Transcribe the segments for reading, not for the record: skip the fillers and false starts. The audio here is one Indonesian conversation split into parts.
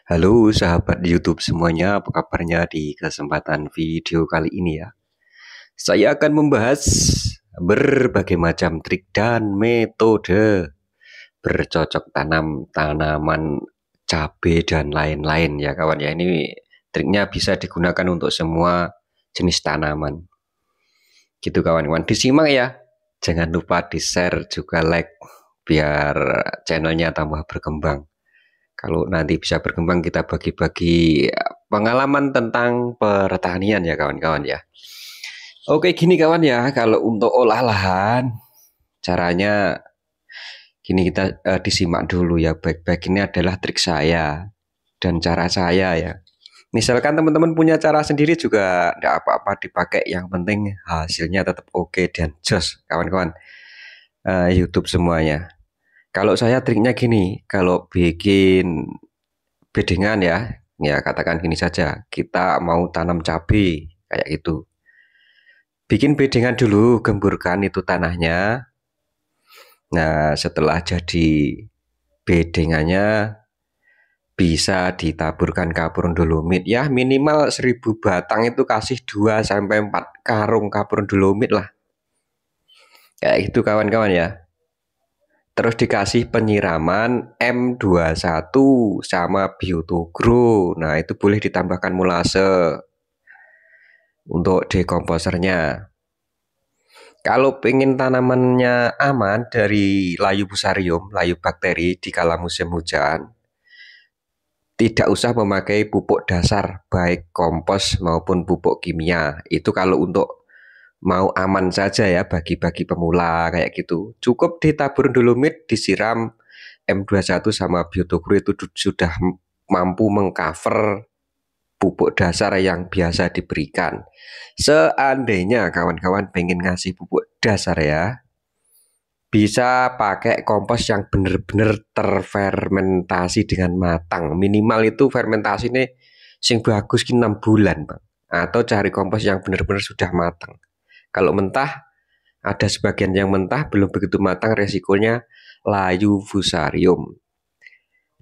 Halo sahabat YouTube semuanya, apa kabarnya di kesempatan video kali ini ya? Saya akan membahas berbagai macam trik dan metode bercocok tanam tanaman cabai dan lain-lain ya kawan ya. Ini triknya bisa digunakan untuk semua jenis tanaman. Gitu kawan-kawan, disimak ya. Jangan lupa di-share juga like biar channelnya tambah berkembang. Kalau nanti bisa berkembang kita bagi-bagi pengalaman tentang pertanian ya kawan-kawan ya. Oke gini kawan ya, kalau untuk olah lahan caranya gini kita disimak dulu ya baik-baik. Ini adalah trik saya dan cara saya ya. Misalkan teman-teman punya cara sendiri juga tidak apa-apa dipakai, yang penting hasilnya tetap oke dan jos kawan-kawan. YouTube semuanya. Kalau saya triknya gini, kalau bikin bedengan ya, ya katakan gini saja, kita mau tanam cabai kayak gitu. Bikin bedengan dulu, gemburkan itu tanahnya. Nah, setelah jadi bedengannya bisa ditaburkan kapur dolomit ya, minimal 1000 batang itu kasih 2 sampai 4 karung kapur dolomit lah. Kayak gitu kawan-kawan ya. Terus dikasih penyiraman M21 sama Biotogro. Nah, itu boleh ditambahkan mulase untuk dekomposernya. Kalau pengen tanamannya aman dari layu fusarium, layu bakteri di kala musim hujan, tidak usah memakai pupuk dasar baik kompos maupun pupuk kimia. Itu kalau untuk mau aman saja ya bagi-bagi pemula kayak gitu. Cukup ditabur dolomit, disiram M21 sama Biotogro itu sudah mampu mengcover pupuk dasar yang biasa diberikan. Seandainya kawan-kawan pengen ngasih pupuk dasar ya, bisa pakai kompos yang benar-benar terfermentasi dengan matang. Minimal itu fermentasi ini sing bagus 6 bulan, Bang. Atau cari kompos yang benar-benar sudah matang. Kalau mentah, ada sebagian yang mentah belum begitu matang, resikonya layu fusarium.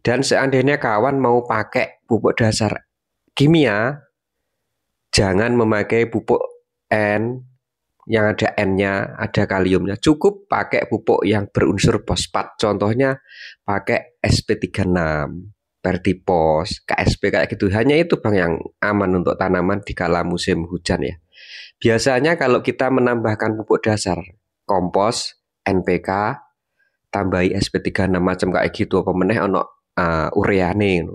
Dan seandainya kawan mau pakai pupuk dasar kimia, jangan memakai pupuk N yang ada N-nya, ada kaliumnya. Cukup pakai pupuk yang berunsur fosfat. Contohnya pakai SP36, Vertipos, KSP kayak gitu. Hanya itu Bang yang aman untuk tanaman di kala musim hujan ya. Biasanya kalau kita menambahkan pupuk dasar, kompos, NPK, tambahi SP36 macam kayak gitu apa meneh ono ureane.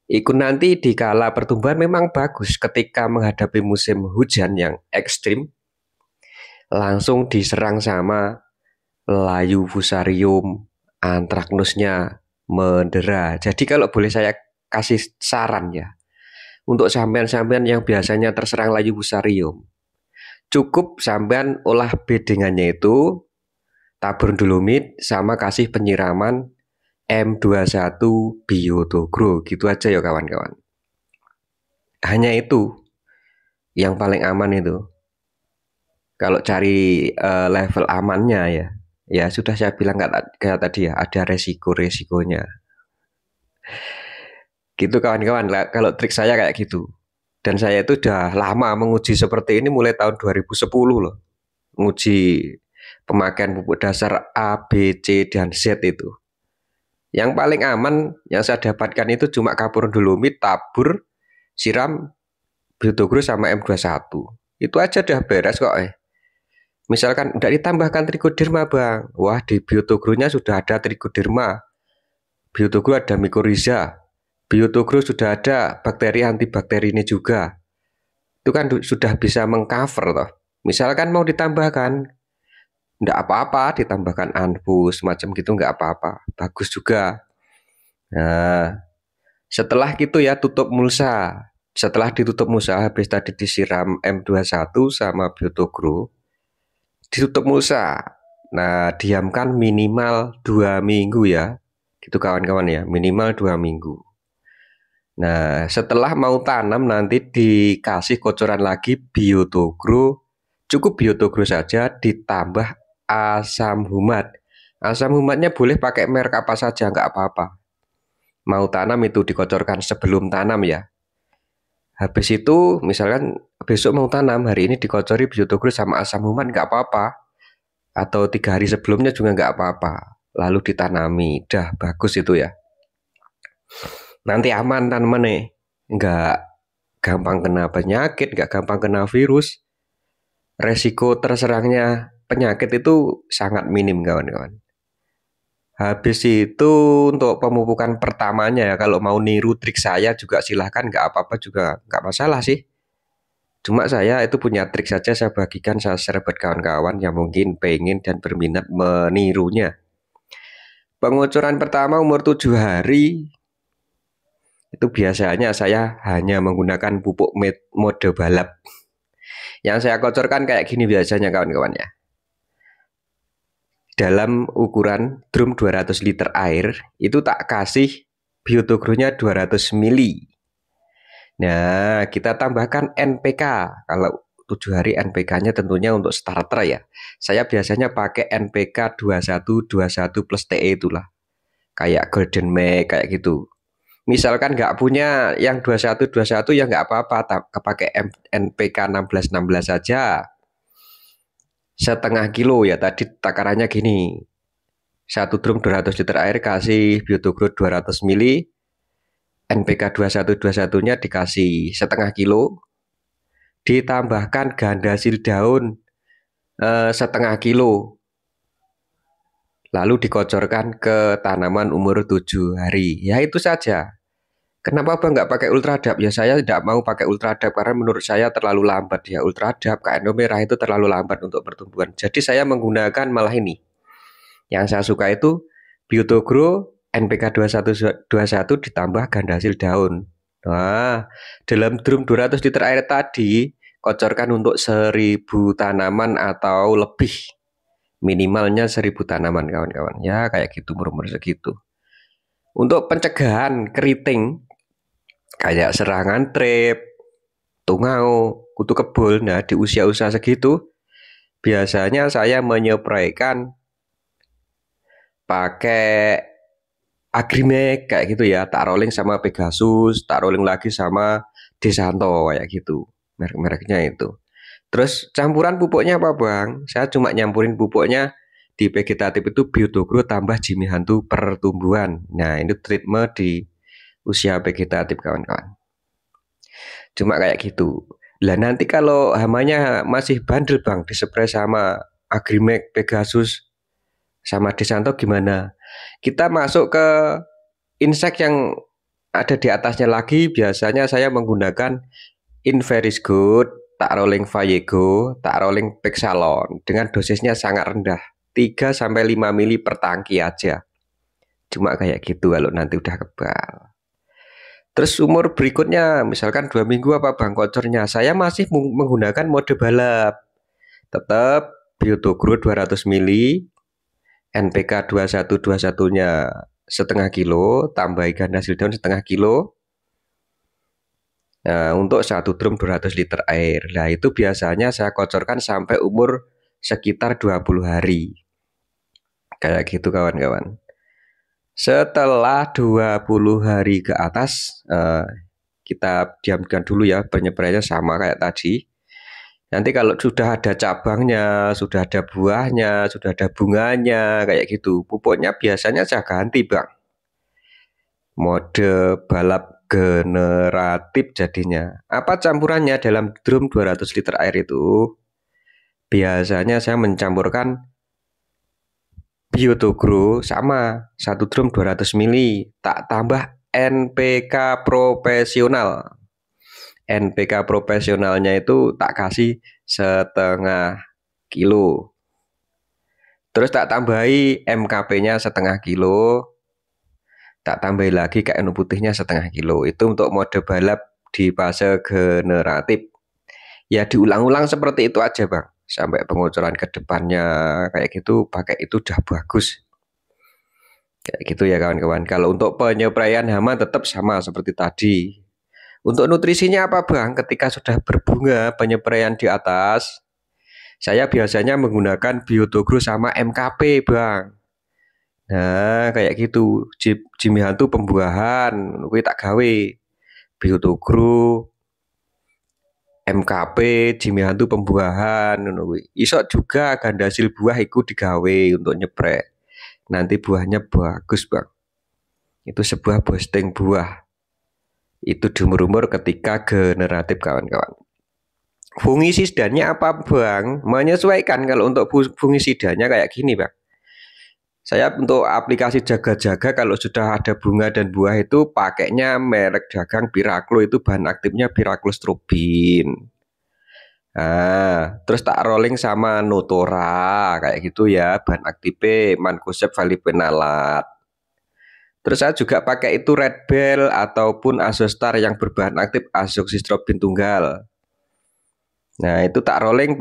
Iku nanti di kala pertumbuhan memang bagus ketika menghadapi musim hujan yang ekstrim, langsung diserang sama layu fusarium, antraknusnya mendera. Jadi kalau boleh saya kasih saran ya, untuk sampean-sampean yang biasanya terserang layu fusarium, cukup sampean olah bedengannya itu tabur dolomit sama kasih penyiraman M21 Biotogro gitu aja ya kawan-kawan. Hanya itu yang paling aman itu. Kalau cari level amannya ya, ya sudah saya bilang kayak tadi ya, ada resiko-resikonya. Gitu kawan-kawan. Kalau trik saya kayak gitu. Dan saya itu udah lama menguji seperti ini mulai tahun 2010 loh. Menguji pemakaian pupuk dasar A, B, C, dan Z itu. Yang paling aman yang saya dapatkan itu cuma kapur dolomit, tabur, siram, Biotogro sama M21. Itu aja udah beres kok. Misalkan tidak ditambahkan trichoderma Bang. Wah di Biotogronya sudah ada trichoderma. Biotogro ada mycorrhiza. Biotogro sudah ada bakteri antibakteri ini juga. Itu kan sudah bisa mengcover toh. Misalkan mau ditambahkan, tidak apa-apa, ditambahkan anfus macam gitu nggak apa-apa. Bagus juga. Nah, setelah gitu ya tutup mulsa. Setelah ditutup mulsa habis tadi disiram M21 sama Biotogro, ditutup mulsa. Nah, diamkan minimal 2 minggu ya. Gitu kawan-kawan ya, minimal 2 minggu. Nah, setelah mau tanam nanti dikasih kocoran lagi Biotogro. Cukup Biotogro saja ditambah asam humat. Asam humatnya boleh pakai merek apa saja, nggak apa-apa. mau tanam itu dikocorkan sebelum tanam ya. Habis itu misalkan besok mau tanam, hari ini dikocori biotogro sama asam human nggak apa-apa. Atau 3 hari sebelumnya juga nggak apa-apa. Lalu ditanami, dah bagus itu ya. Nanti aman tanamannya, nggak gampang kena penyakit, nggak gampang kena virus. Resiko terserangnya penyakit itu sangat minim kawan-kawan. Habis itu untuk pemupukan pertamanya ya, kalau mau niru trik saya juga silahkan, nggak apa-apa juga, nggak masalah sih. Cuma saya itu punya trik saja, saya bagikan, saya share buat kawan-kawan yang mungkin pengen dan berminat menirunya. Pengucuran pertama umur 7 hari, itu biasanya saya hanya menggunakan pupuk mode balap. Yang saya kocorkan kayak gini biasanya kawan-kawan ya. Dalam ukuran drum 200 liter air, itu tak kasih biotogronya 200 mili. Nah, kita tambahkan NPK. Kalau 7 hari NPK-nya tentunya untuk starter ya. Saya biasanya pakai NPK 2121 plus TE itulah. Kayak Golden Make kayak gitu. Misalkan nggak punya yang 2121 ya nggak apa-apa, pakai NPK 1616 saja. Setengah kilo ya, tadi takarannya gini. 1 drum 200 liter air kasih biotogro 200 mili. NPK 2121-nya dikasih setengah kilo. Ditambahkan gandasil daun setengah kilo. Lalu dikocorkan ke tanaman umur 7 hari. Ya itu saja. Kenapa Bang nggak pakai ultradap? Ya saya tidak mau pakai ultradap karena menurut saya terlalu lambat ya. Ultradap, KNO merah itu terlalu lambat untuk pertumbuhan. Jadi saya menggunakan malah ini. Yang saya suka itu biotogro NPK 2121 ditambah gandasil daun. Nah, dalam drum 200 liter air tadi kocorkan untuk 1000 tanaman atau lebih. Minimalnya 1000 tanaman kawan-kawan. Ya kayak gitu, umur segitu. Untuk pencegahan keriting kayak serangan trip, tungau, kutu kebul. Nah, di usia-usia segitu biasanya saya menyepraikan pakai Agrimek kayak gitu ya, tak rolling sama Pegasus, tak rolling lagi sama Desanto kayak gitu. Merek-mereknya itu. Terus campuran pupuknya apa Bang? Saya cuma nyampurin pupuknya di vegetatif itu biotogro tambah Jimi Hantu pertumbuhan. Nah, ini treatment di usia vegetatif kawan-kawan. Cuma kayak gitu. Lah nanti kalau hamanya masih bandel Bang, dispray sama Agrimek, Pegasus, sama Desanto gimana? Kita masuk ke insek yang ada di atasnya lagi, biasanya saya menggunakan Inverisgood, tak rolling Vayego, tak rolling Pexalon dengan dosisnya sangat rendah, 3-5 mili per tangki aja. Cuma kayak gitu kalau nanti udah kebal. Terus umur berikutnya, misalkan 2 minggu apa Bang kocornya, saya masih menggunakan mode balap. Tetap biotogro 200 mili, NPK 2121-nya setengah kilo, tambah gandasil daun setengah kilo. Nah, untuk 1 drum 200 liter air. Nah, itu biasanya saya kocorkan sampai umur sekitar 20 hari. Kayak gitu kawan-kawan. Setelah 20 hari ke atas, kita diamkan dulu ya, penyepraiannya sama kayak tadi. Nanti kalau sudah ada cabangnya, sudah ada buahnya, sudah ada bunganya, kayak gitu, pupuknya biasanya saya ganti Bang. Mode balap generatif jadinya. Apa campurannya dalam drum 200 liter air itu? Biasanya saya mencampurkan biotogro sama 1 drum 200 mili, tak tambah NPK profesional. NPK profesionalnya itu tak kasih setengah kilo. Terus tak tambahi MKP-nya setengah kilo. Tak tambahi lagi KNO putihnya setengah kilo. Itu untuk mode balap di fase generatif. Ya diulang-ulang seperti itu aja Bang. Sampai pengucuran ke depannya kayak gitu, pakai itu udah bagus. Kayak gitu ya kawan-kawan. Kalau untuk penyepraian hama tetap sama seperti tadi. Untuk nutrisinya apa Bang? Ketika sudah berbunga penyepraian di atas, saya biasanya menggunakan biotogro sama MKP Bang. Nah, kayak gitu. Jimmy Hantu pembuahan, kuwi tak gawe. Biotogro, MKP, Jimmy Hantu pembuahan, ngono kuwi. Iso juga ganda hasil buah iku digawe untuk nyeprek. Nanti buahnya bagus, Bang. Itu sebuah boosting buah. Itu diumur-umur ketika generatif kawan-kawan. Fungisidannya apa, Bang? Menyesuaikan. Kalau untuk fungisidanya kayak gini, Bang. Saya untuk aplikasi jaga-jaga kalau sudah ada bunga dan buah itu pakainya merek dagang Piraklo, itu bahan aktifnya Piraklostropin. Nah, terus tak rolling sama Notora kayak gitu ya, bahan aktifnya Mancozeb valifenalat. Terus saya juga pakai itu Red Bell ataupun Azostar yang berbahan aktif azoxystrobin tunggal. Nah, itu tak rolling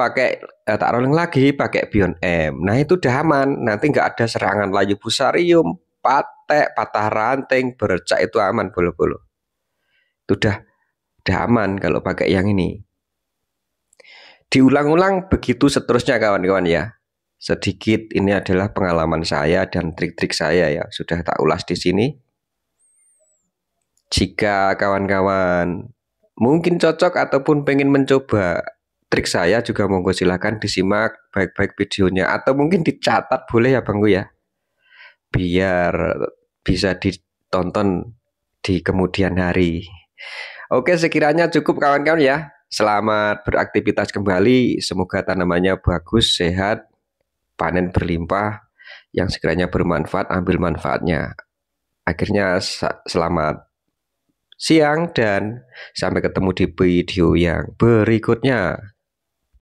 lagi pakai Bion M. Nah, itu udah aman. Nanti nggak ada serangan layu fusarium, patek, patah ranting, bercak, itu aman bolo-bolo. Itu udah aman kalau pakai yang ini. Diulang-ulang begitu seterusnya kawan-kawan ya. Sedikit ini adalah pengalaman saya dan trik-trik saya ya, sudah tak ulas di sini. Jika kawan-kawan mungkin cocok ataupun pengen mencoba trik saya, juga monggo silahkan disimak baik-baik videonya, atau mungkin dicatat boleh ya Bangku ya, biar bisa ditonton di kemudian hari. Oke, sekiranya cukup kawan-kawan ya. Selamat beraktivitas kembali, semoga tanamannya bagus, sehat, panen berlimpah, yang sekiranya bermanfaat ambil manfaatnya. Akhirnya selamat siang dan sampai ketemu di video yang berikutnya.